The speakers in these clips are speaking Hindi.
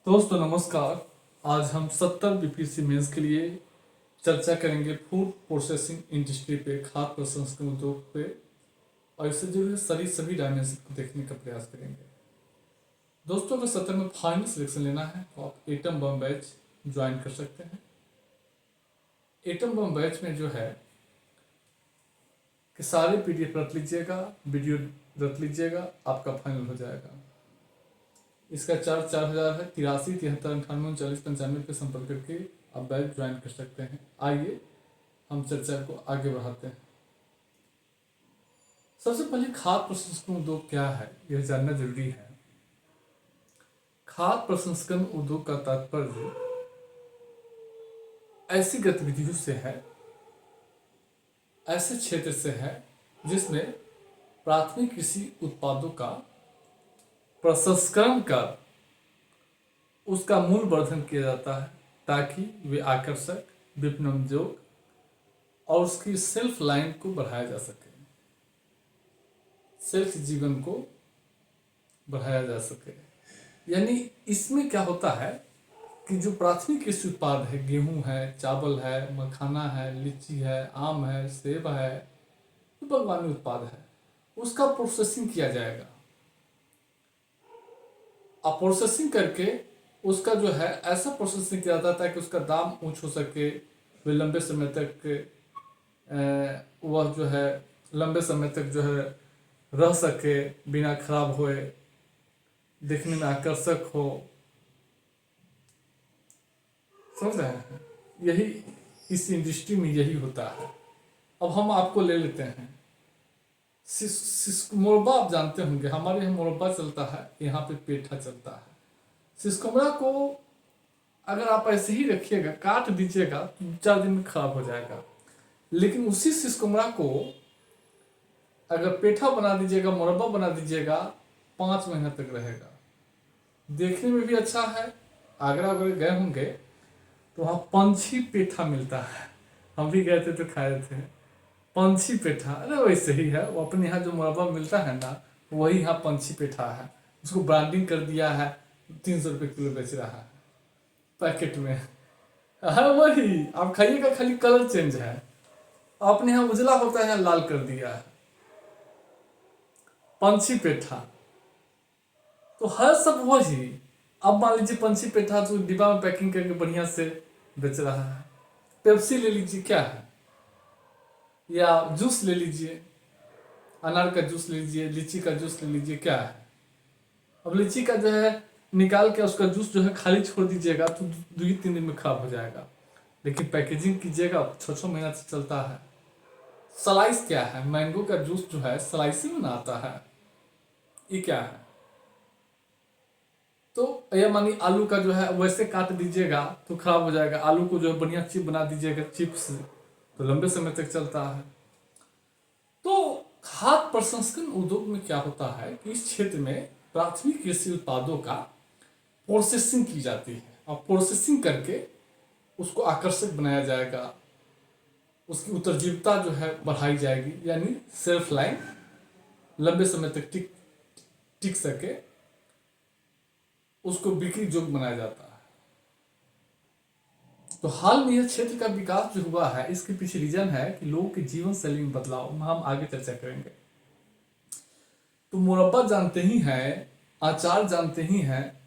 दोस्तों नमस्कार। आज हम 70 बीपीएससी मेंस के लिए चर्चा करेंगे फूड प्रोसेसिंग इंडस्ट्री पे, खाद्य प्रसंस्करण उद्योग पे, और इससे जुड़े सभी डायमेंशन को देखने का प्रयास करेंगे। दोस्तों अगर 70 में फाइनल सिलेक्शन लेना है तो आप एटम बम बैच ज्वाइन कर सकते हैं। एटम बम बैच में जो है कि सारे पीडीएफ रख लीजिएगा, वीडियो रख लीजिएगा, आपका फाइनल हो जाएगा। इसका चार्ज 4,000 है। 83 73 98 49 95 पे संपर्क करके आप बैच ज्वाइन कर सकते हैं। आइए हम चर्चा को आगे बढ़ाते हैं। सबसे पहले खाद्य प्रसंस्करण उद्योग क्या है यह जानना जरूरी है। खाद्य प्रसंस्करण उद्योग का तात्पर्य ऐसी गतिविधियों से है, ऐसे क्षेत्र से है जिसमें प्राथमिक कृषि उत्पादों का प्रसंस्करण कर उसका मूल्य वर्धन किया जाता है ताकि वे आकर्षक, विपणनयोग्य और उसकी सेल्फ लाइन को बढ़ाया जा सके, सेल्फ जीवन को बढ़ाया जा सके। यानी इसमें क्या होता है कि जो प्राथमिक कृषि उत्पाद है, गेहूं है, चावल है, मखाना है, लीची है, आम है, सेब है, जो बागवानी उत्पाद है, उसका प्रोसेसिंग किया जाएगा। अब प्रोसेसिंग करके उसका जो है ऐसा प्रोसेसिंग किया जाता है कि उसका दाम ऊंच हो सके, वे लंबे समय तक वह जो है लंबे समय तक जो है रह सके बिना खराब होए, देखने में आकर्षक हो। समझ रहे हैं? यही इस इंडस्ट्री में यही होता है। अब हम आपको ले लेते हैं मुरब्बा। आप जानते होंगे हमारे यहाँ मुरब्बा चलता है, यहाँ पे पेठा चलता है। सिसकोमरा को अगर आप ऐसे ही रखिएगा, काट दीजिएगा तो 4 दिन में खराब हो जाएगा। लेकिन उसी सिसकोमरा को अगर पेठा बना दीजिएगा, मुरब्बा बना दीजिएगा, 5 महीना तक रहेगा। देखने में भी अच्छा है। आगरा अगर गए होंगे तो वहाँ पंछी पेठा मिलता है, हम भी गए थे तो खाए थे पंछी पेठा। अरे वैसे ही है, वो अपने यहाँ जो मुरब्बा मिलता है ना, वही यहाँ पंछी पेठा है। उसको ब्रांडिंग कर दिया है, 300 रुपये किलो बेच रहा है पैकेट में। हाँ वही आप खाइएगा, खाली कलर चेंज है। अपने यहाँ उजला होता है, यहाँ लाल कर दिया है। पंछी पेठा तो हर सब वही। अब मान लीजिए पंछी पेठा तो डिब्बा में पैकिंग करके बढ़िया से बेच रहा है। पेप्सी ले लीजिए, क्या है, या जूस ले लीजिए, अनार का जूस ले लीजिए, लीची का जूस ले लीजिए, क्या है। अब लीची का जो है निकाल के उसका जूस जो है खाली छोड़ दीजिएगा तो 2-3 दिन में खराब हो जाएगा। लेकिन पैकेजिंग कीजिएगा 6-6 महीना से चलता है। स्लाइस क्या है, मैंगो का जूस जो है स्लाइस में ना आता है, ये क्या है। तो यह मानी आलू का जो है वैसे काट दीजिएगा तो खराब हो जाएगा। आलू को जो है बढ़िया चिप बना दीजिएगा, चिप्स, तो लंबे समय तक चलता है। तो खाद्य प्रसंस्करण उद्योग में क्या होता है कि इस क्षेत्र में प्राथमिक कृषि उत्पादों का प्रोसेसिंग की जाती है और प्रोसेसिंग करके उसको आकर्षक बनाया जाएगा, उसकी उत्तरजीविता जो है बढ़ाई जाएगी, यानी सेल्फ लाइन लंबे समय तक टिक सके, उसको बिक्री योग्य बनाया जाता है। तो हाल में यह क्षेत्र का विकास जो हुआ है, इसके पीछे रीजन है कि लोगों की जीवन शैली में बदलाव, हम आगे चर्चा करेंगे। तो मुरब्बा जानते ही हैं, अचार जानते ही हैं,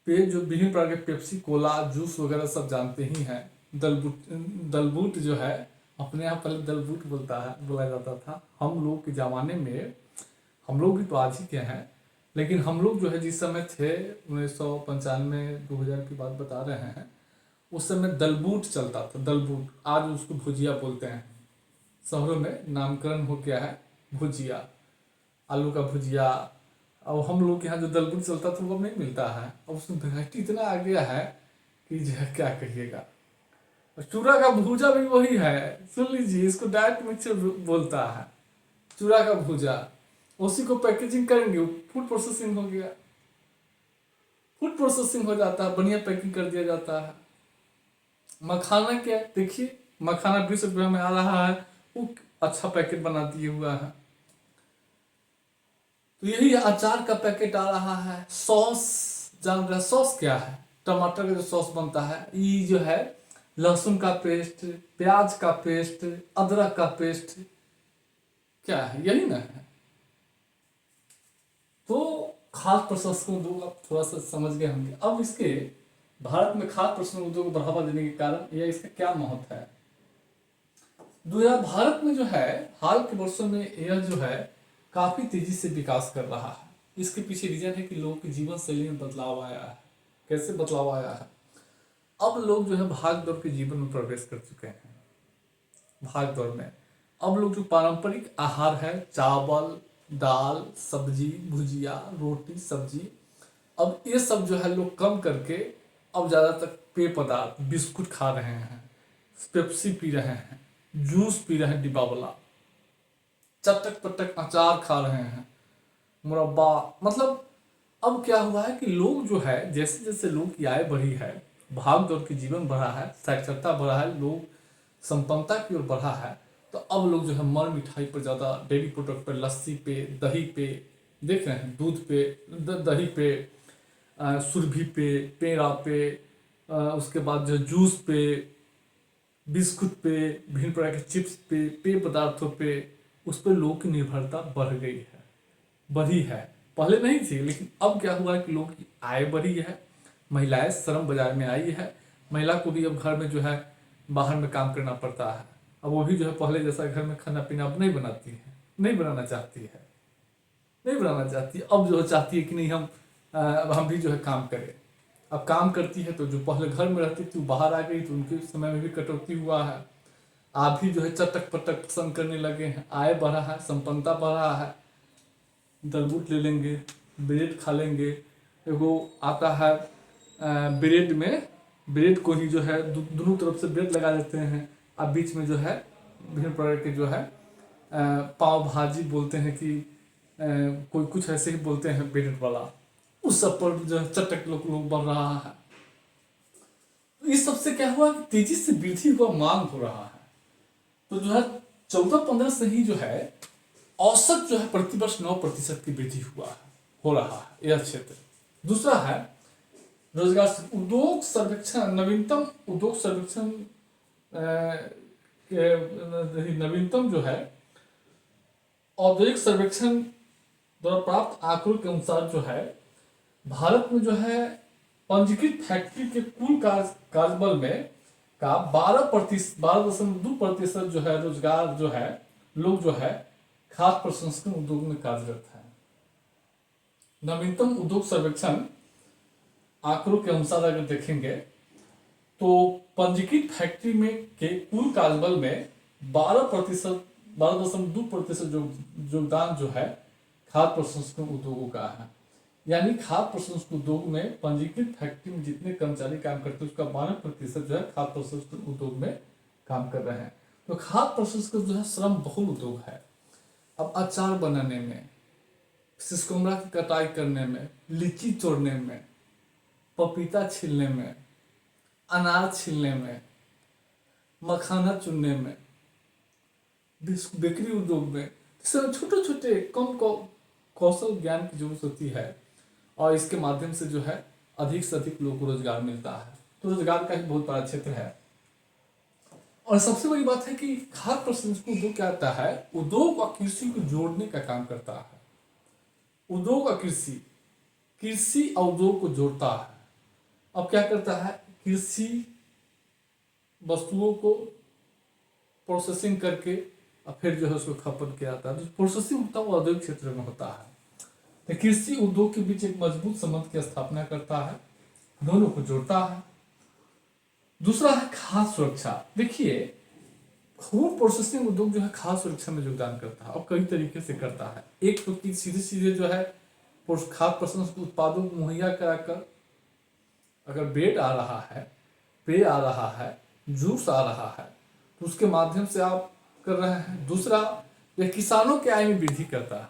पे जो विभिन्न प्रकार के पेप्सी, कोला, जूस वगैरह सब जानते ही हैं। दलबूट जो है, अपने यहाँ पहले दलबूट बोला जाता था। हम लोग के ज़माने में, हम लोग भी तो आज ही के हैं, लेकिन हम लोग जो है जिस समय थे 1995-2000 की बात बता रहे हैं, उस समय दलबूट चलता था। दलबूट आज उसको भुजिया बोलते हैं, शहरों में नामकरण हो गया है भुजिया, आलू का भुजिया। अब हम लोग के यहाँ जो दलबूट चलता था वो अब नहीं मिलता है। अब उसमें वैरायटी इतना आ गया है कि जो है क्या कहिएगा। और चूड़ा का भूजा भी वही है, सुन लीजिए, इसको डायरेक्ट मिक्सचर बोलता है, चूड़ा का भूजा। उसी को पैकेजिंग करेंगे, फूड प्रोसेसिंग हो गया, फूड प्रोसेसिंग हो जाता है, बढ़िया पैकिंग कर दिया जाता है। मखाना क्या देखिए, मखाना 20 रुपये में आ रहा है, वो अच्छा पैकेट बना दिए हुआ है। तो यही अचार का पैकेट आ रहा है, सॉस जान रहे हैं सॉस क्या है? टमाटर का जो सॉस बनता है, ये जो है लहसुन का पेस्ट, प्याज का पेस्ट, अदरक का पेस्ट, क्या है? यही ना है। तो खाद्य प्रसंस्करण उद्योग आप थोड़ा सा समझ गए होंगे। अब इसके भारत में खाद्य प्रसंस्करण उद्योग को बढ़ावा देने के कारण या इसका क्या महत्व है? भारत में जो है हाल के वर्षों में यह जो है काफी तेजी से विकास कर रहा है। इसके पीछे रीजन है कि लोगों की जीवन शैली में बदलाव आया है। कैसे बदलाव आया है? अब लोग जो है भाग दौड़ के जीवन में प्रवेश कर चुके हैं। भाग दौड़ में अब लोग जो पारंपरिक आहार है, चावल, दाल, सब्जी, भुजिया, रोटी, सब्जी, अब ये सब जो है लोग कम करके अब ज्यादातर पेय पदार्थ, बिस्कुट खा रहे हैं, पेप्सी पी रहे हैं, जूस पी रहे हैं डिब्बा वाला, चटक पटक अचार खा रहे हैं, मुरब्बा। मतलब अब क्या हुआ है कि लोग जो है जैसे जैसे लोग की आय बढ़ी है, भाग दौड़ के जीवन बढ़ा है, साक्षरता बढ़ा है, लोग संपन्नता की ओर बढ़ा है, तो अब लोग जो है मर मिठाई पर ज़्यादा, डेयरी प्रोडक्ट पे, लस्सी पे, दही पे, देख रहे हैं, दूध पे, दही पे, सुरभि पे, पेड़ा पे, उसके बाद जो जूस पे, बिस्कुट पे, विभिन्न प्रकार के चिप्स पे, पेय पदार्थों पे, उस पर लोगों की निर्भरता बढ़ गई है, बढ़ी है। पहले नहीं थी, लेकिन अब क्या हुआ है कि लोगों की आय बढ़ी है, महिलाएं श्रम बाजार में आई है, महिला को भी अब घर में जो है बाहर में काम करना पड़ता है। अब वो भी जो है पहले जैसा घर में खाना पीना अब नहीं बनाती है, नहीं बनाना चाहती है, नहीं बनाना चाहती। अब जो चाहती है कि नहीं अब हम भी जो है काम करें। अब काम करती है तो जो पहले घर में रहती थी वो बाहर आ गई, तो उनके समय में भी कटौती हुआ है। आप भी जो है चटक पटक पसंद करने लगे हैं, आय बढ़ा है, संपन्नता बढ़ा है, दरबूट ले लेंगे, ब्रेड खा लेंगे। एगो आता है ब्रेड में, ब्रेड को ही जो है दोनों तरफ से ब्रेड लगा देते हैं, अब बीच में जो है विभिन्न प्रकार के जो है पाव भाजी बोलते हैं कि कोई कुछ ऐसे ही बोलते हैं ब्रेड वाला, उस सब पर जो है चटक लोग बढ़ रहा है। तो इस सबसे क्या हुआ कि तेजी से वृद्धि हुआ मांग हो रहा है। तो जो है 14-15 से ही जो है औसत जो है प्रतिवर्ष 9% की वृद्धि हुआ है, हो रहा है यह क्षेत्र। दूसरा है रोजगार उद्योग सर्वेक्षण, नवीनतम उद्योग सर्वेक्षण नवीनतम जो है औद्योगिक सर्वेक्षण द्वारा प्राप्त आंकड़ों के अनुसार जो है भारत में जो है पंजीकृत फैक्ट्री के कुल कार्यबल में का 12.2% जो है रोजगार जो है लोग जो है खाद्य प्रसंस्करण उद्योग में कार्यरत है। नवीनतम उद्योग सर्वेक्षण आंकड़ों के अनुसार अगर देखेंगे तो पंजीकृत फैक्ट्री में के कुल कार्यबल में 12.2% योगदान जो है खाद्य प्रसंस्करण उद्योगों का है। यानी खाद्य प्रसंस्करण उद्योग में पंजीकृत फैक्ट्री में जितने कर्मचारी काम करते हैं उसका 12% जो है खाद्य प्रसंस्करण उद्योग में काम कर रहे हैं। तो खाद्य प्रसंस्करण जो है श्रम बहुल उद्योग है। अब अचार बनाने में, सिसकोमरा की कटाई करने में, लीची तोड़ने में, पपीता छीलने में, अनार छीलने में, मखाना चुनने में, बेकरी उद्योग में, छोटे छोटे कम कौशल ज्ञान की जरूरत होती है और इसके माध्यम से जो है अधिक से अधिक लोगों को रोजगार मिलता है। तो रोजगार का एक बहुत बड़ा क्षेत्र है। और सबसे बड़ी बात है कि खाद्य प्रसंस्करण उद्योग क्या आता है, उद्योग और कृषि को जोड़ने का काम करता है। उद्योग और कृषि, कृषि और उद्योग को जोड़ता है। अब क्या करता है, कृषि वस्तुओं को प्रोसेसिंग करके और फिर जो है उसको खपत किया जाता है। जो प्रोसेसिंग होता है वो औद्योगिक क्षेत्र में होता है। तो कृषि उद्योग के बीच एक मजबूत संबंध की स्थापना करता है, दोनों को जोड़ता है। दूसरा है खाद्य सुरक्षा। देखिए फूड प्रोसेसिंग उद्योग जो है खाद्य सुरक्षा में योगदान करता है और कई तरीके से करता है। एक तो कि सीधे सीधे जो है खाद्य प्रसंस्करण उत्पादों को मुहैया कराकर, अगर ब्रेड आ रहा है, पेय आ रहा है, जूस आ रहा है, तो उसके माध्यम से आप कर रहे हैं। दूसरा, यह किसानों के आय में वृद्धि करता है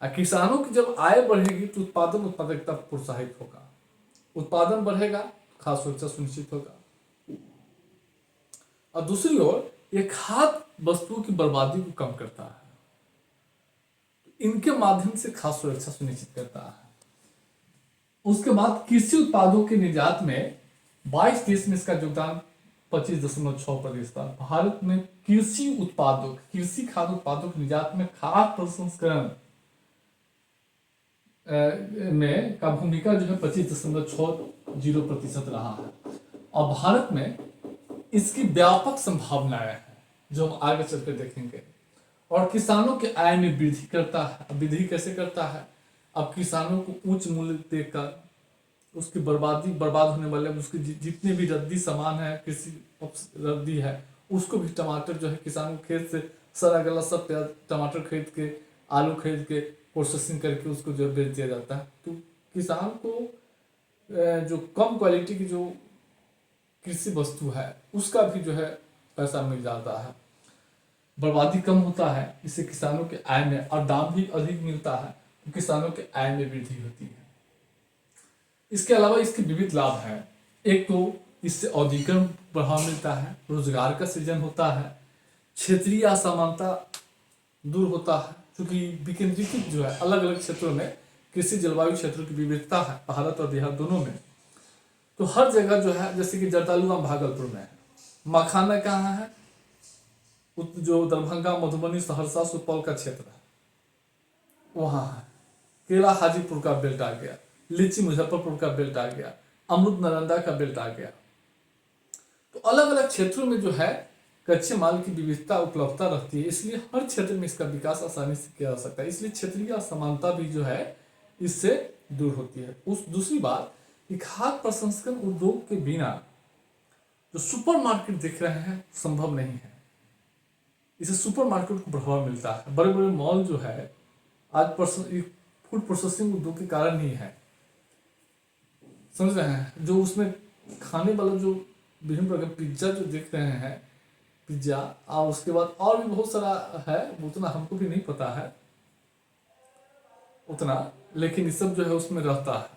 और किसानों की जब आय बढ़ेगी तो उत्पादकता प्रोत्साहित होगा, उत्पादन बढ़ेगा, खाद्य सुरक्षा सुनिश्चित होगा। और दूसरी ओर यह खाद्य वस्तुओं की बर्बादी को कम करता है, इनके माध्यम से खाद्य सुरक्षा सुनिश्चित करता है। उसके बाद कृषि उत्पादों के निर्यात में 22 देश में इसका योगदान 25.6%। भारत में कृषि उत्पादों, कृषि खाद्य उत्पादों के निर्यात में खाद्य प्रसंस्करण में का भूमिका जो है 25.60% रहा है। और भारत में इसकी व्यापक संभावनाएं हैं जो हम आगे चलकर देखेंगे। और किसानों के आय में वृद्धि करता है। वृद्धि कैसे करता है? अब किसानों को उच्च मूल्य देकर उसकी बर्बाद होने वाले उसके जितने भी रद्दी सामान है, कृषि रद्दी है, उसको भी टमाटर जो है किसान को खेत से सड़ा गला सब टमाटर खरीद के, आलू खरीद के प्रोसेसिंग करके उसको जो बेच दिया जाता है। तो किसान को जो कम क्वालिटी की जो कृषि वस्तु है उसका भी जो है पैसा मिल जाता है, बर्बादी कम होता है। इससे किसानों के आय में, और दाम भी अधिक मिलता है तो किसानों के आय में वृद्धि होती है। इसके अलावा इसके विविध लाभ हैं। एक तो इससे औद्योगिकरण बढ़ावा मिलता है, रोजगार का सृजन होता है, क्षेत्रीय असमानता दूर होता है, क्योंकि विकेंद्रीकृत जो है अलग अलग क्षेत्रों में कृषि जलवायु क्षेत्रों की विविधता है भारत और बिहार दोनों में। तो हर जगह जो है, जैसे कि जर्दालू आम भागलपुर में है, मखाना कहाँ है, जो दरभंगा, मधुबनी, सहरसा, सुपौल का क्षेत्र है वहाँ है। केला हाजीपुर का बेल्ट आ गया, लीची मुजफ्फरपुर का बेल्ट आ गया, अमरूद नालंदा का बेल्ट आ गया। तो अलग अलग क्षेत्रों में जो है कच्चे माल की विविधता उपलब्धता रहती है, इसलिए हर क्षेत्र में इसका विकास आसानी से किया जा सकता है। इसलिए क्षेत्रीय असमानता भी जो है इससे दूर होती है। दूसरी बात कि खाद्य प्रसंस्करण उद्योग के बिना जो सुपरमार्केट देख रहे हैं संभव नहीं है। इससे सुपरमार्केट को बढ़ावा मिलता है। बड़े बड़े मॉल जो है आज फूड प्रोसेसिंग उद्योग के कारण ही है, समझ रहे हैं। जो उसमें खाने वाला जो विभिन्न प्रकार पिज्जा जो देख रहे हैं, पिज्जा, और उसके बाद और भी बहुत सारा है, उतना हमको भी नहीं पता है उतना, लेकिन ये सब जो है उसमें रहता है।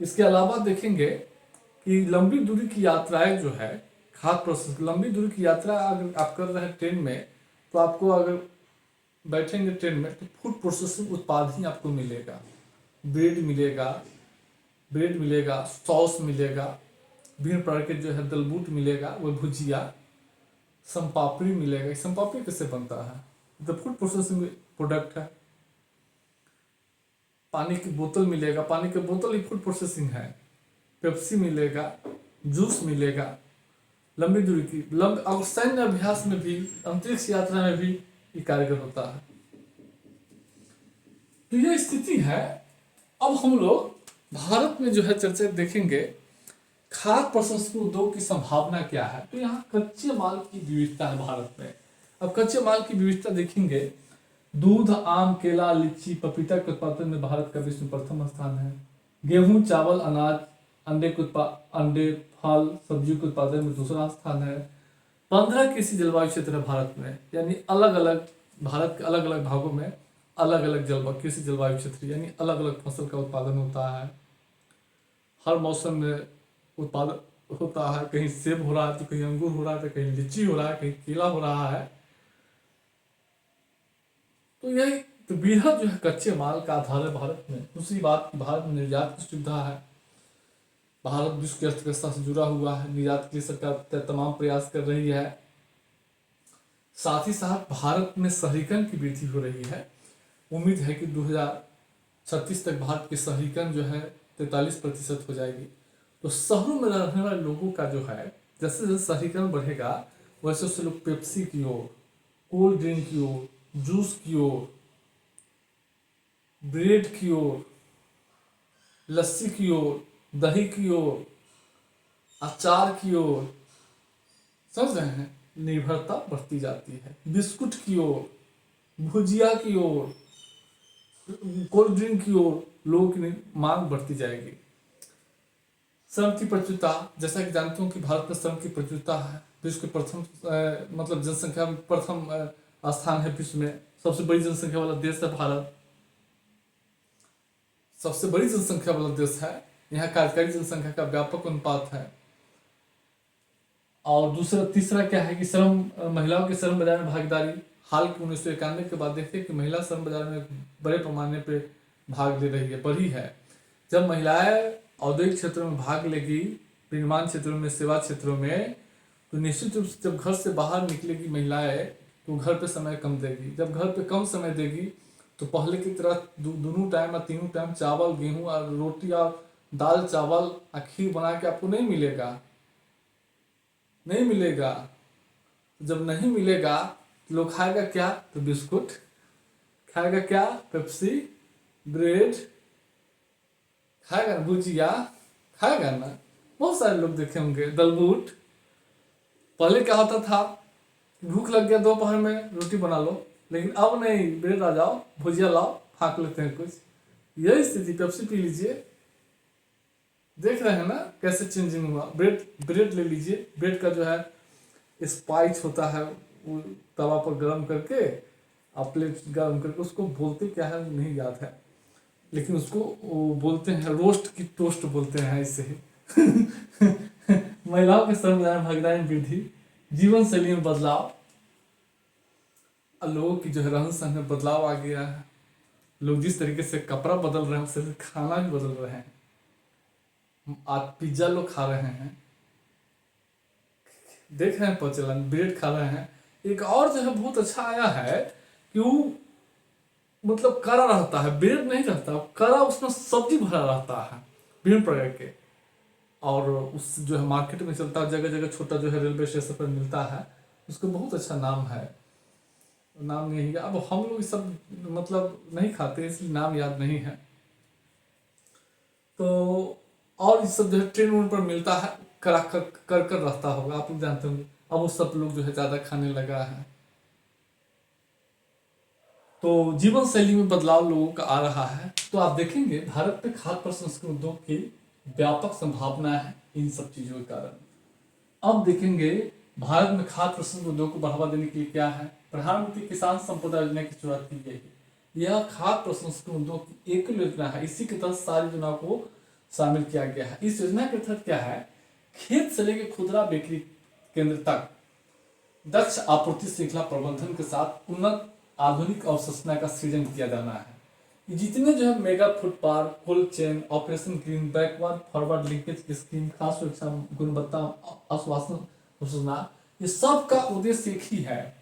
इसके अलावा देखेंगे कि लंबी दूरी की यात्राएं जो है खाद्य प्रोसेस, लंबी दूरी की यात्रा अगर आप कर रहे हैं ट्रेन में, तो आपको अगर बैठेंगे ट्रेन में तो फूड प्रोसेसिंग उत्पाद ही आपको मिलेगा। ब्रेड मिलेगा, सॉस मिलेगा, विभिन्न प्रकार के जो है दलबूट मिलेगा, वो भुजिया, संपापड़ी मिलेगा। संपापड़ी कैसे बनता है? तो फूड प्रोसेसिंग प्रोडक्ट है। पानी की बोतल मिलेगा, पानी की बोतल ही फूड प्रोसेसिंग है। पेप्सी मिलेगा, जूस मिलेगा। लंबी दूरी की और सैन्य अभ्यास में भी, अंतरिक्ष यात्रा में भी ये कारगर होता है। तो यह स्थिति है। अब हम लोग भारत में जो है चर्चा देखेंगे खाद्य प्रसंस्करण उद्योग की संभावना क्या है। तो यहाँ कच्चे माल की विविधता है भारत में। अब कच्चे माल की विविधता देखेंगे, दूध, आम, केला, लीची, पपीता के उत्पादन में भारत का विश्व में प्रथम स्थान है। गेहूं, चावल, अनाज, अंडे, फल, सब्जी के उत्पादन में दूसरा स्थान है। 15 कृषि जलवायु क्षेत्र है भारत में, यानी अलग अलग भारत के अलग अलग भागों में अलग अलग कृषि जलवायु क्षेत्र, यानी अलग अलग फसल का उत्पादन होता है। हर मौसम में उत्पादन होता है। कहीं सेब हो रहा है तो कहीं अंगूर हो रहा है, तो कहीं लीची हो रहा है, कहीं केला हो रहा है। तो यही तो वृहद जो है कच्चे माल का आधार है भारत में। दूसरी बात, भारत में निर्यात की सुविधा है। भारत विश्व की अर्थव्यवस्था से जुड़ा हुआ है, निर्यात के लिए सरकार तमाम प्रयास कर रही है। साथ ही साथ भारत में शहरीकरण की वृद्धि हो रही है। उम्मीद है कि 2036 तक भारत की शहरीकरण जो है 43% हो जाएगी। तो शहरों में रहने वाले लोगों का जो है, जैसे जैसे शहरीकरण बढ़ेगा वैसे वैसे लोग पेप्सी की ओर, कोल्ड ड्रिंक की ओर, जूस की ओर, ब्रेड की ओर, लस्सी की ओर, दही की ओर, अचार की ओर, समझ रहे हैं, निर्भरता बढ़ती जाती है। बिस्कुट की ओर, भुजिया की ओर, कोल्ड ड्रिंक की ओर लोगों की मांग बढ़ती जाएगी। श्रम की प्रचुरता, जैसा कि जानते हो कि भारत में श्रम की प्रचुरता है। विश्व के प्रथम मतलब जनसंख्या में प्रथम स्थान है विश्व में। सबसे बड़ी जनसंख्या वाला देश है भारत, सबसे बड़ी जनसंख्या वाला देश है। यहाँ कार्यकारी जनसंख्या का व्यापक अनुपात है। और तीसरा क्या है कि महिलाओं के श्रम बाजार में भागीदारी। हाल के 1991 के बाद देखिए कि महिला श्रम बाजार में बड़े पैमाने पे भाग ले रही है, बढ़ी है। जब महिलाएं औद्योगिक क्षेत्रों में भाग लेगी, विनिर्माण क्षेत्रों में, सेवा क्षेत्रों में, तो निश्चित रूप से जब घर से बाहर निकलेगी महिलाएं तो घर पे समय कम देगी। जब घर पे कम समय देगी तो पहले की तरह दोनों टाइम या तीनों टाइम चावल गेहूं और रोटी और दाल चावल और खीर बना के आपको नहीं मिलेगा, नहीं मिलेगा। जब नहीं मिलेगा तो लोग खाएगा क्या? तो बिस्कुट खाएगा, क्या? पेप्सी, ब्रेड खाएगा, भुजिया खाएगा ना। बहुत सारे लोग देखे होंगे, दलबूट। पहले क्या होता था, भूख लग गया दोपहर में रोटी बना लो, लेकिन अब नहीं, ब्रेड आ जाओ, भुजिया लाओ, फाँक लेते हैं कुछ। यही स्थिति, पेप्सी पी लीजिए। देख रहे हैं ना कैसे चेंजिंग हुआ। ब्रेड ब्रेड ले लीजिए, ब्रेड का जो है स्पाइस होता है, वो तवा पर गर्म करके, आप प्लेट गर्म करके, उसको बोलते क्या है नहीं याद है, लेकिन उसको वो बोलते हैं रोस्ट की टोस्ट बोलते हैं ऐसे ही। महिलाओं के संविधान भागीदारी में वृद्धि, जीवन शैली में बदलाव, लोगों की जो है रहन सहन में बदलाव आ गया है। लोग जिस तरीके से कपड़ा बदल रहे हैं उससे खाना भी बदल रहे हैं। आज पिज्जा लोग खा रहे हैं, देख रहे हैं प्रचलन, ब्रेड खा रहे हैं। एक और जो है बहुत अच्छा आया है कि वो मतलब कड़ा रहता है, ब्रेड नहीं रहता, कड़ा, उसमें सब्जी भरा रहता है विभिन्न प्रकार के, और उस जो है मार्केट में चलता है, जगह जगह छोटा जो है रेलवे स्टेशन पर मिलता है। उसको बहुत अच्छा नाम है, नाम नहीं है, अब हम लोग सब मतलब नहीं खाते इसलिए नाम याद नहीं है। तो और ये सब जो है ट्रेन उन पर मिलता है, करा कर रहता होगा, आप लोग जानते होंगे। अब वो सब लोग जो है ज़्यादा खाने लगा है। तो जीवन शैली में बदलाव लोगों का आ रहा है। तो आप देखेंगे भारत में खाद्य प्रसंस्करण उद्योग की व्यापक संभावना है इन सब चीज़ों के कारण। अब देखेंगे भारत में खाद्य प्रसंस्करण उद्योग को बढ़ावा देने के लिए क्या है, प्रधानमंत्री किसान संपदा योजना की शुरुआत की गई है। यह खाद्य प्रसंस्करण उद्योग की एक योजना है, इसी के तहत सारी योजनाओं को शामिल किया गया है। इस योजना के तहत क्या है, खेत से लेकर खुदरा बिक्री केंद्र तक दक्ष आपूर्ति श्रृंखला प्रबंधन के साथ उन्नत आधुनिक अवसंरचना का सृजन किया जाना है। जितने जो है mega food park, cold chain, operation green, backward forward linkage scheme, खाद्य सुरक्षा, गुणवत्ता आश्वासन योजना, ये सब का उद्देश्य एक ही है,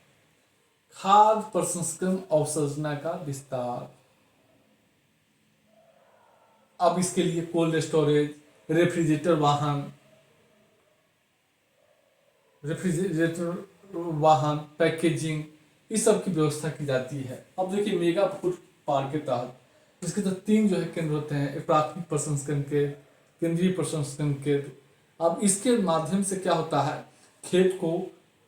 खाद्य प्रसंस्करण अवसंरचना का विस्तार। अब इसके लिए कोल्ड स्टोरेज, रेफ्रिजरेटर वाहन, पैकेजिंग, इस सब की व्यवस्था की जाती है। अब देखिए मेगा फूड पार्क के तहत इसके तहत 3 जो है केंद्र होते हैं, एक प्राथमिक प्रसंस्करण केंद्र, केंद्रीय प्रसंस्करण केंद्र। अब इसके माध्यम से क्या होता है, खेत को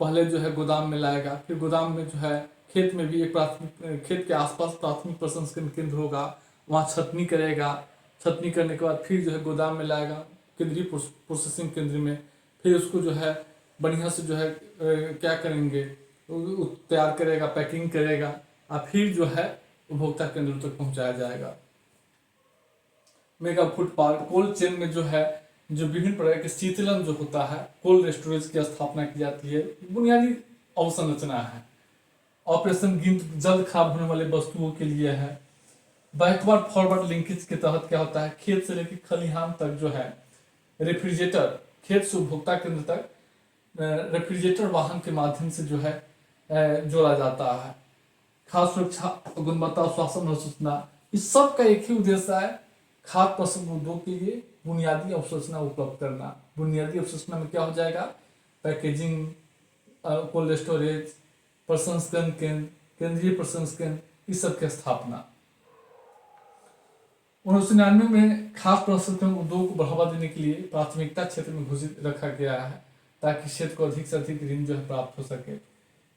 पहले जो है गोदाम में लाएगा, फिर गोदाम में जो है खेत में भी एक प्राथमिक, खेत के आसपास प्राथमिक प्रसंस्करण केंद्र होगा, वहाँ छटनी करेगा, छटनी करने के बाद फिर जो है गोदाम में लाएगा केंद्रीय प्रोसेसिंग केंद्र में, फिर उसको जो है बढ़िया से जो है क्या करेंगे, तैयार करेगा, पैकिंग करेगा, और फिर जो है उपभोक्ता केंद्र तक पहुंचाया जाएगा। Mega food park, cold chain में जो है जो विभिन्न प्रकार के शीतलन जो होता है, कोल्ड स्टोरेज की स्थापना की जाती है, बुनियादी अवसंरचना है। ऑपरेशन गिंत जल्द खराब होने वाले वस्तुओं के लिए है। बैकवर्ड फॉरवर्ड लिंकेज के तहत क्या होता है, खेत से लेकर खलिहान तक जो है रेफ्रिजरेटर, खेत से उपभोक्ता केंद्र तक रेफ्रिजरेटर वाहन के माध्यम से जो है जोड़ा जाता है। खाद्य सुरक्षा, गुणवत्ता स्वास्थ्य सूचना, इस सब का एक ही उद्देश्य है, खाद्य प्रसंस्करण उद्योग के लिए बुनियादी अवसंरचना उपलब्ध करना। बुनियादी अवसंरचना में क्या हो जाएगा, पैकेजिंग, कोल्ड स्टोरेज, प्रसंस्करण केंद्र, केंद्रीय प्रसंस्करण, इस सब की स्थापना। 1999 में खाद्य प्रसंस्करण उद्योग को बढ़ावा देने के लिए प्राथमिकता क्षेत्र में घोषित रखा गया है, ताकि क्षेत्र को अधिक से अधिक ऋण जो है प्राप्त हो सके।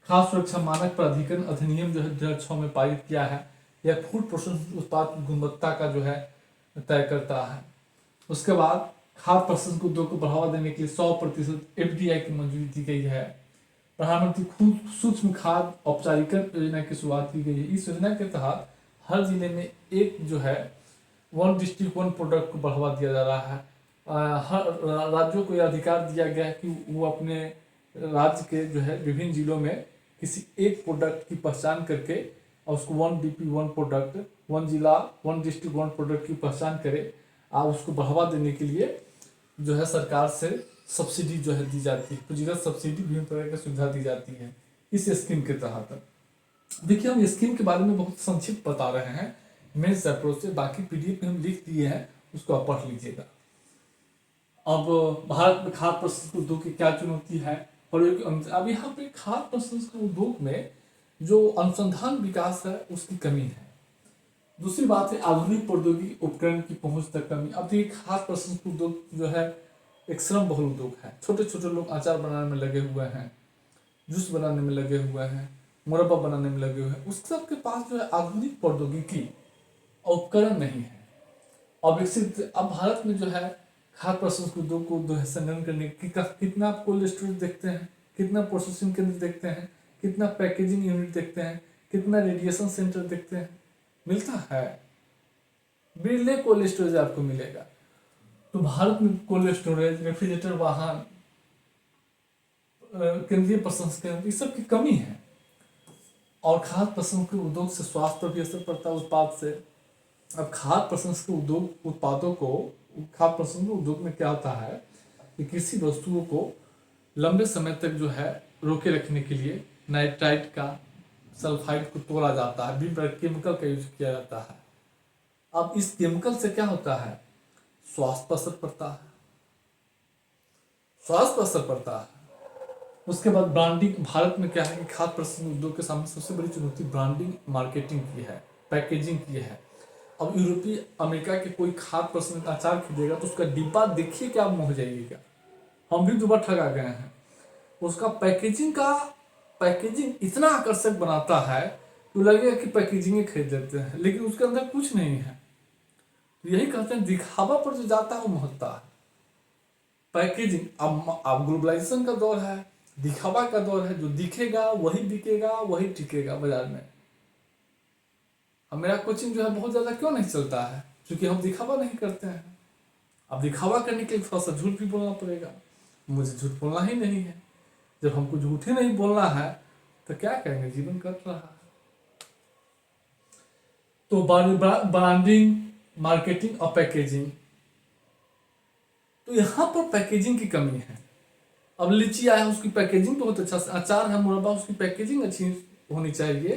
खाद्य सुरक्षा मानक प्राधिकरण अधिनियम जो है 2006 में पारित किया है, यह फूड प्रोसेसिंग उत्पाद की गुणवत्ता का जो है तय करता है। उसके बाद खाद्य प्रसंस्करण उद्योग को बढ़ावा देने के लिए 100% FDI की मंजूरी दी गई है। प्रधानमंत्री खुद सूक्ष्म खाद्य औपचारिकरण योजना की शुरुआत की गई है। इस योजना के तहत हर जिले में एक जो है 1 डिस्ट्रिक्ट 1 प्रोडक्ट को बढ़ावा दिया जा रहा है। हर राज्यों को यह अधिकार दिया गया है कि वो अपने राज्य के जो है विभिन्न जिलों में किसी एक प्रोडक्ट की पहचान करके और उसको 1 DP 1 प्रोडक्ट, 1 जिला 1 डिस्ट्रिक्ट 1 प्रोडक्ट की पहचान करे आप उसको बढ़ावा देने के लिए जो है सरकार से सब्सिडी जो है दी जाती है, पूंजीगत सब्सिडी विभिन्न प्रकार की सुविधा दी जाती है इस स्कीम के तहत। देखिए हम स्कीम के बारे में बहुत संक्षिप्त बता रहे हैं मेन्स अप्रोच से, बाकी पीडीएफ में हम लिख दिए हैं, उसको आप पढ़ लीजिएगा। अब भारत में खाद्य प्रसंस्करण उद्योग की क्या चुनौती है, और अब यहाँ पे खाद्य प्रसंस्करण उद्योग में जो अनुसंधान विकास है उसकी कमी है। दूसरी बात है आधुनिक प्रौद्योगिकी उपकरण की पहुंच तक कमी। अब देखिए खाद्य प्रसंस्करण उद्योग जो है एक श्रम बहुल उद्योग है, छोटे छोटे लोग अचार बनाने में लगे हुए हैं, जूस बनाने में लगे हुए हैं, मुरब्बा बनाने में लगे हुए हैं, उस सबके पास जो है आधुनिक प्रौद्योगिकी उपकरण नहीं है। और विकसित अब भारत में जो है खाद्य प्रसंस्करण उद्योग को जो है संचालन करने की कितना आप कोल्ड स्टोरेज देखते हैं, कितना प्रोसेसिंग केंद्र देखते हैं, कितना पैकेजिंग यूनिट देखते हैं, कितना रेडिएशन सेंटर देखते हैं, मिलता है? बिरले कोल्ड स्टोरेज आपको मिलेगा। तो भारत में कोल्ड स्टोरेज, रेफ्रिजरेटर, वाहन, केंद्रीय प्रसंस्करण, इस सब की कमी है। और खाद्य प्रसंस्करण उद्योग से स्वास्थ्य पर भी असर पड़ता है उत्पाद से। अब खाद्य प्रसंस्करण उद्योग उत्पादों को, खाद्य प्रसंस्करण उद्योग में क्या होता है कि किसी वस्तुओं को लंबे समय तक जो है रोके रखने के लिए नाइट्राइट का, सल्फाइड को तोड़ा जाता है, विभिन्न केमिकल का यूज किया जाता है। अब इस केमिकल से क्या होता है, स्वास्थ्य पर असर पड़ता है, स्वास्थ्य पर असर पड़ता है। उसके बाद ब्रांडिंग, भारत में क्या है कि खाद्य प्रसंस्करण उद्योग के सामने सबसे बड़ी चुनौती ब्रांडिंग, मार्केटिंग की है, पैकेजिंग की है। अब यूरोपीय अमेरिका के कोई खाद्य प्रसंस्करण अचार खरीदेगा तो उसका डिब्बा देखिए क्या आप मोह जाइएगा, हम भी दोबारा ठगा गए हैं। उसका पैकेजिंग इतना आकर्षक बनाता है तो लगेगा कि पैकेजिंग खरीद लेते हैं, लेकिन उसके अंदर कुछ नहीं है। तो यही कहते हैं दिखावा पर जो जाता है वो महत्ता है। पैकेजिंग, अब ग्लोबलाइजेशन का दौर है, दिखावा का दौर है, जो दिखेगा वही बिकेगा, वही टिकेगा बाजार में। अब मेरा कोचिंग जो है बहुत ज़्यादा क्यों नहीं चलता है, क्योंकि हम दिखावा नहीं करते हैं। अब दिखावा करने के लिए थोड़ा सा झूठ भी बोलना पड़ेगा, मुझे झूठ बोलना ही नहीं है। जब हमको झूठ ही नहीं बोलना है तो क्या करेंगे, जीवन कट रहा है। तो ब्रांडिंग, मार्केटिंग और पैकेजिंग, तो यहाँ पर पैकेजिंग की कमी है। अब लीची आया, उसकी पैकेजिंग बहुत अच्छा, अचार है, मुरब्बा, उसकी पैकेजिंग अच्छी होनी चाहिए,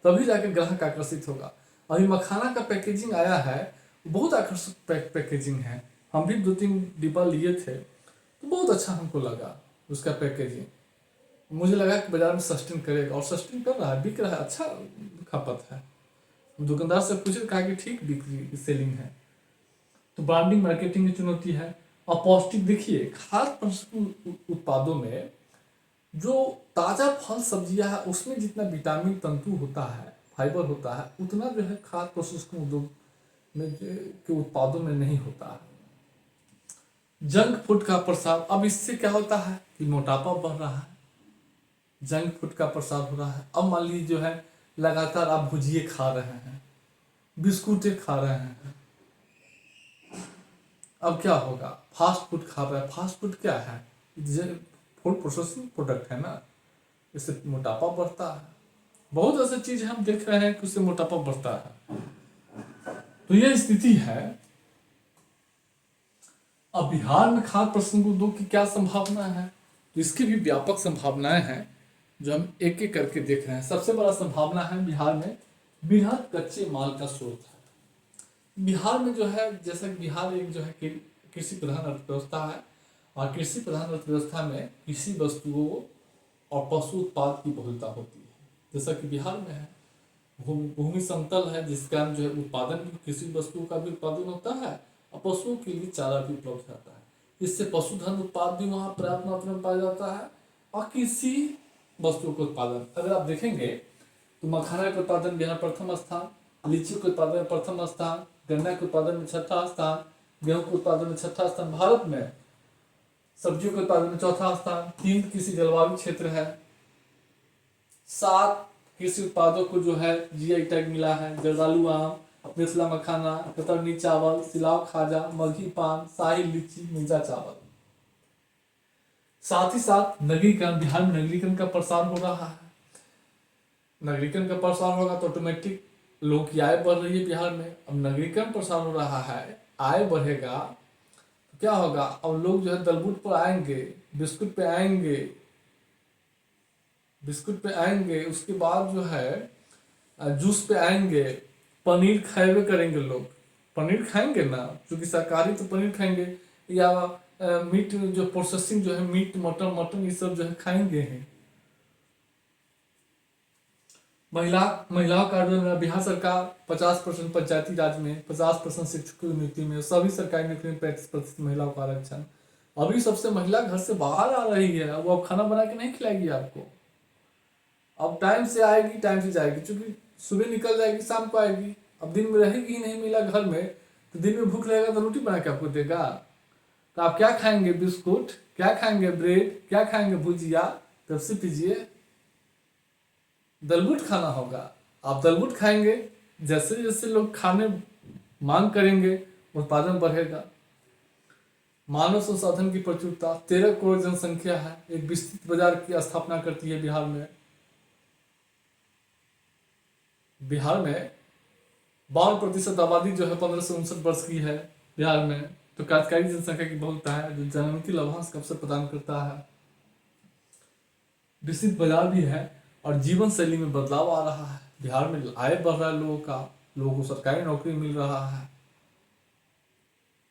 तभी जाकर ग्राहक आकर्षित होगा। अभी मखाना का पैकेजिंग आया है, बहुत आकर्षक पैकेजिंग है, हम भी 2-3 डिब्बा लिए थे तो बहुत अच्छा हमको लगा उसका पैकेजिंग। मुझे लगा कि बाजार में सस्टेन करेगा, और सस्टेन कर रहा है, बिक रहा है, अच्छा खपत है। दुकानदार से पूछे, कहा कि ठीक बिक्री सेलिंग है। तो ब्रांडिंग, मार्केटिंग की चुनौती है। और पौष्टिक, देखिए खाद्य प्रसंस्करण उत्पादों में जो ताज़ा फल सब्जियां है उसमें जितना विटामिन तंतु होता है, फाइबर होता है, उतना जो है खाद्य प्रसंस्करण उद्योग में के उत्पादों में नहीं होता है। जंक फूड का प्रसार, अब इससे क्या होता है कि मोटापा बढ़ रहा है, जंक फूड का प्रसार हो रहा है। अब मान लीजिए जो है लगातार आप भुजिए खा रहे हैं, बिस्कुटें खा रहे हैं, अब क्या होगा, फास्ट फूड खा रहे हैं। फास्ट फूड क्या है, फूड प्रोसेसिंग प्रोडक्ट है ना, इससे मोटापा बढ़ता है। बहुत ऐसे चीज हम देख रहे हैं कि उससे मोटापा बढ़ता है। तो यह स्थिति है। अब बिहार में खाद्य प्रसंस्करण उद्योग की क्या संभावना है, तो इसकी भी व्यापक संभावनाएं हैं जो हम एक एक करके देख रहे हैं। सबसे बड़ा संभावना है बिहार में बृहद कच्चे माल का स्रोत है। बिहार में जो है, जैसा कि बिहार एक जो है कृषि प्रधान अर्थव्यवस्था है, और कृषि प्रधान अर्थव्यवस्था में कृषि वस्तुओं और पशु उत्पाद की बहुलता होती है। जैसा कि बिहार में है, भूमि समतल है, जिस कारण जो है उत्पादन भी, कृषि वस्तुओं का भी उत्पादन होता है और पशुओं के लिए चारा भी उपलब्ध रहता है। इससे पशुधन उत्पाद भी वहाँ पर्याप्त मात्रा में पाया जाता है। और कृषि वस्तुओं का उत्पादन, अगर आप देखेंगे तो मखाना के उत्पादन बिहार प्रथम स्थान, लीची के उत्पादन में प्रथम स्थान, गन्ना के उत्पादन में 6ठा स्थान, गेहूं के उत्पादन में 6ठा स्थान भारत में, सब्जियों के उत्पादन में 4था स्थान। 3 कृषि जलवायु क्षेत्र है। 7 कृषि उत्पादों को जो है जीआई टैग मिला है, जर्दालू आम, मिथिला मखाना, कतरनी चावल, सिलाव खाजा, मगही पान, शाही लीची, मिर्जा चावल। साथ ही साथ नगरीकरण, बिहार में नगरीकरण का प्रसार हो रहा है। नगरीकरण का प्रसार होगा तो ऑटोमेटिक लोगों की आय बढ़ रही है बिहार में। अब नगरीकरण प्रसार हो रहा है, आय बढ़ेगा तो क्या होगा, अब लोग जो है दलबूट पर आएंगे, बिस्कुट पे आएंगे, बिस्कुट पे आएंगे, उसके बाद जो है जूस पे आएंगे, पनीर खाएंगे करेंगे लोग। पनीर खाएंगे ना, क्योंकि शाकाहारी तो पनीर खाएंगे, या मीट जो प्रोसेसिंग जो है, मीट मटन मटन ये सब जो है खाएंगे हैं। महिलाओं का आंदोलन में बिहार सरकार 50% पंचायती राज में, 50% शिक्षकों की नियुक्ति में, सभी सरकारी नौकरी में 35% महिलाओं का आरक्षण। अभी सबसे महिला घर से बाहर आ रही है, वो अब खाना बना के नहीं खिलाएगी आपको। अब टाइम से आएगी, टाइम से जाएगी, क्योंकि सुबह निकल जाएगी, शाम को आएगी। अब दिन में रहेगी ही नहीं महिला घर में, तो दिन में भूख लगेगा तो रोटी बना के आपको देगा। तो आप क्या खाएंगे, बिस्कुट, क्या खाएंगे, ब्रेड, क्या खाएंगे, भुजिया, पेप्सी पीजिए। दलबूट खाना होगा, आप दलबूट खाएंगे, जैसे जैसे लोग खाने मांग करेंगे, उत्पादन बढ़ेगा। मानव संसाधन की प्रचुरता, 13 करोड़ जनसंख्या है, एक विस्तृत बाजार की स्थापना करती है बिहार में। बिहार में 52% आबादी जो है 15 से 59 वर्ष की है बिहार में। तो कार्यकारी जनसंख्या की बहुलता है, जो जनमुखी लाभांश का अवसर प्रदान करता है। विकसित बाजार भी है, और जीवन शैली में बदलाव आ रहा है। बिहार में आय बढ़ रहा है लोगों का, लोगों को सरकारी नौकरी मिल रहा है,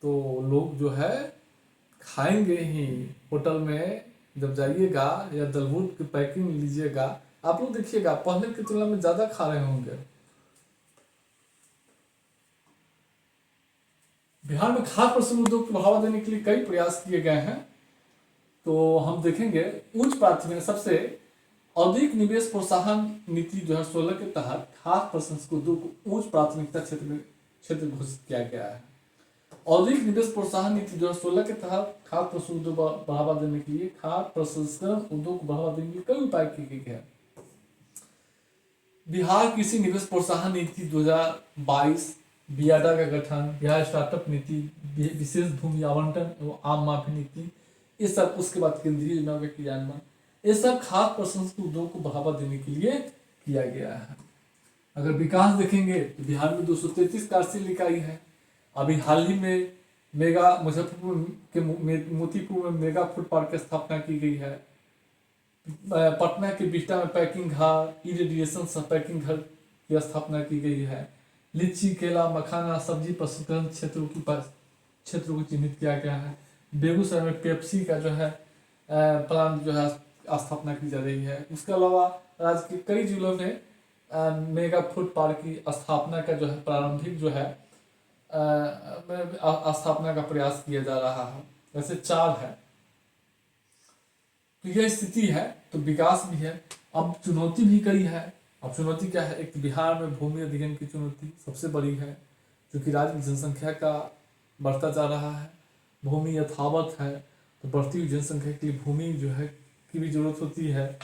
तो लोग जो है खाएंगे ही। होटल में जब जाइएगा या दलबूट की पैकिंग लीजिएगा, आप लोग देखिएगा पहले की तुलना में ज़्यादा खा रहे होंगे। बिहार में खाद्य प्रसंग उद्योग को बढ़ावा देने के लिए कई प्रयास किए गए हैं। तो हम देखेंगे उच्च प्राथमिकता सबसे अधिक निवेश प्रोत्साहन नीति 2016 के तहत खाद्य प्रसंस्करण उद्योग को उच्च प्राथमिकता क्षेत्र घोषित किया गया है। अधिक निवेश प्रोत्साहन नीति 2016 के तहत खाद्य प्रसंस्करण उद्योग को बढ़ावा देने के लिए खाद्य प्रसंस्करण उद्योग को बढ़ावा देने के लिए कई उपाय किए गए हैं। बिहार कृषि निवेश प्रोत्साहन नीति 2022, बियाडा का गठन, बिहार स्टार्टअप नीति, विशेष भूमि आवंटन एवं आम माफी नीति, ये सब, उसके बाद केंद्रीय योजनाओं का क्रियान्वयन, ये सब खाद्य प्रसंस्करण उद्योग को बढ़ावा देने के लिए किया गया है। अगर विकास देखेंगे तो बिहार में 233 कार्यशील इकाई है। अभी हाल ही में मेगा मुजफ्फरपुर के मोतीपुर में मेगा फूड पार्क की स्थापना की गई है। पटना के बिहटा में पैकिंग घर, इरिडिएशन सह पैकिंग घर की स्थापना की गई है। लीची, केला, मखाना, सब्जी प्रसंस्करण क्षेत्रों को चिन्हित किया गया है। बेगूसराय में पेप्सी का जो है प्लांट जो है स्थापना की जा रही है। उसके अलावा राज्य के कई जिलों में मेगा फूड पार्क की स्थापना का जो है प्रारंभिक जो है स्थापना का प्रयास किया जा रहा है। वैसे 4 है। तो यह स्थिति है, तो विकास भी है। अब चुनौती भी कई है। अब चुनौती क्या है, एक तो बिहार में भूमि अधिग्रहण की चुनौती सबसे बड़ी है, क्योंकि राज्य की जनसंख्या का बढ़ता जा रहा है, भूमि यथावत है, तो बढ़ती हुई जनसंख्या के लिए भूमि जो है की भी जरूरत होती है,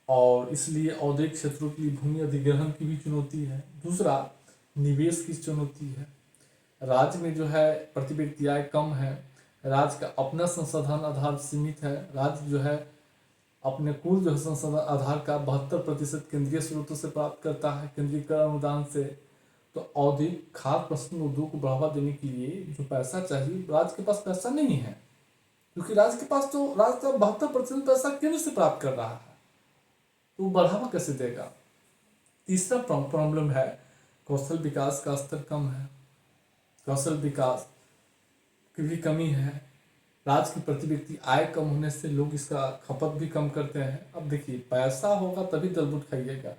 और इसलिए औद्योगिक क्षेत्रों के लिए भूमि अधिग्रहण की भी चुनौती है। दूसरा, निवेश की चुनौती है। राज्य में जो है प्रति व्यक्ति आय कम है, राज्य का अपना संसाधन आधार सीमित है। राज्य जो है अपने कुल जो है संसाधन आधार का 72% केंद्रीय स्रोतों से प्राप्त करता है, केंद्रीय कर अनुदान से। तो औद्योगिक खाद्य प्रसंस्करण उद्योग को बढ़ावा देने के लिए जो पैसा चाहिए, राज्य के पास पैसा नहीं है, क्योंकि राज्य के पास तो राज्य का 72% पैसा केंद्र से प्राप्त कर रहा है, तो वो बढ़ावा कैसे देगा। तीसरा प्रॉब्लम है कौशल विकास का स्तर कम है। कौशल विकास की भी कमी है। राज्य की प्रति व्यक्ति आय कम होने से लोग इसका खपत भी कम करते हैं। अब देखिए, पैसा होगा तभी दलबूट खाइएगा,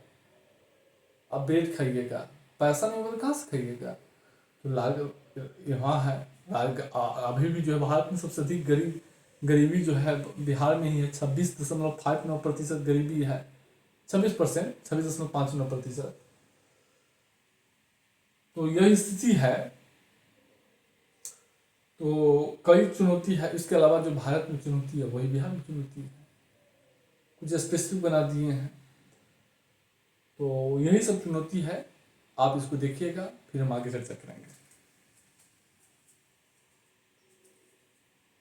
अब ब्रेड खाइएगा, पैसा नहीं होगा तो कहाँ से खाइएगा। तो लाग यहाँ है, अभी भी जो है भारत में सबसे अधिक गरीबी जो है बिहार में ही है। 26.59% गरीबी है, 26%, 26.59%। तो यही स्थिति है। तो कई चुनौती है, इसके अलावा जो भारत में चुनौती है वही बिहार में चुनौती है, कुछ स्पेसिफिक बना दिए हैं। तो यही सब चुनौती है, आप इसको देखिएगा, फिर हम आगे चर्चा करेंगे।